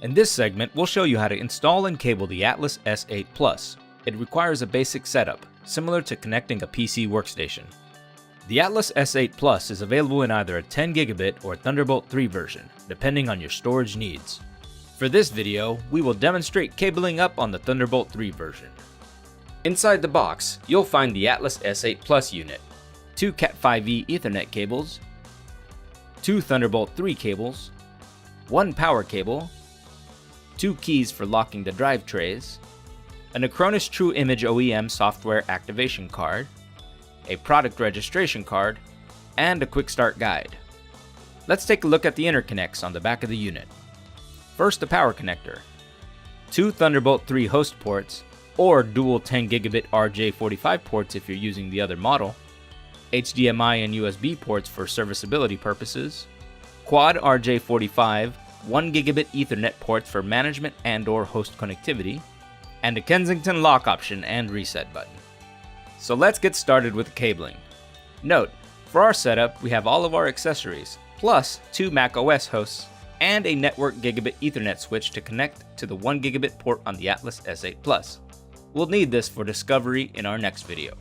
In this segment, we'll show you how to install and cable the Atlas S8 Plus. It requires a basic setup, similar to connecting a PC workstation. The Atlas S8 Plus is available in either a 10 gigabit or Thunderbolt 3 version, depending on your storage needs. For this video, we will demonstrate cabling up on the Thunderbolt 3 version. Inside the box, you'll find the Atlas S8 Plus unit, 2 Cat5e Ethernet cables, 2 Thunderbolt 3 cables, 1 power cable, 2 keys for locking the drive trays, an Acronis True Image OEM software activation card, a product registration card, and a quick start guide. Let's take a look at the interconnects on the back of the unit. First, the power connector, 2 Thunderbolt 3 host ports, or dual 10 gigabit RJ45 ports if you're using the other model, HDMI and USB ports for serviceability purposes, quad RJ45, 1 gigabit Ethernet ports for management and/or host connectivity, and a Kensington lock option and reset button. So let's get started with the cabling. Note, for our setup, we have all of our accessories, plus 2 macOS hosts, and a network gigabit Ethernet switch to connect to the 1 gigabit port on the Atlas S8 Plus. We'll need this for discovery in our next video.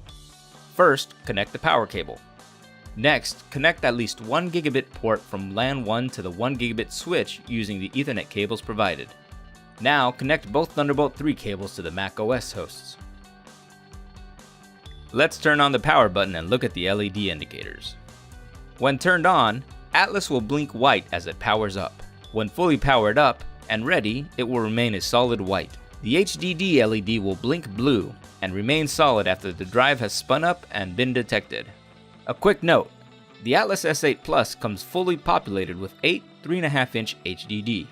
First, connect the power cable. Next, connect at least 1 gigabit port from LAN 1 to the 1 gigabit switch using the Ethernet cables provided. Now, connect both Thunderbolt 3 cables to the macOS hosts. Let's turn on the power button and look at the LED indicators. When turned on, Atlas will blink white as it powers up. When fully powered up and ready, it will remain a solid white. The HDD LED will blink blue and remain solid after the drive has spun up and been detected. A quick note, the Atlas S8 Plus comes fully populated with 8 3.5-inch HDD.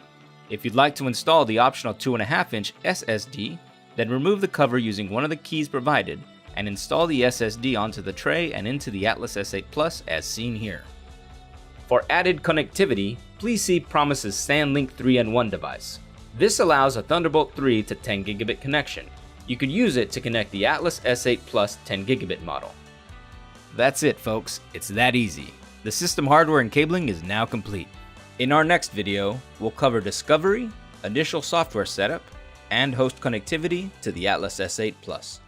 If you'd like to install the optional 2.5-inch SSD, then remove the cover using one of the keys provided and install the SSD onto the tray and into the Atlas S8 Plus as seen here. For added connectivity, please see Promise's SandLink 3N1 device. This allows a Thunderbolt 3 to 10 gigabit connection. You could use it to connect the Atlas S8 Plus 10 gigabit model. That's it, folks. It's that easy. The system hardware and cabling is now complete. In our next video, we'll cover discovery, initial software setup, and host connectivity to the Atlas S8 Plus.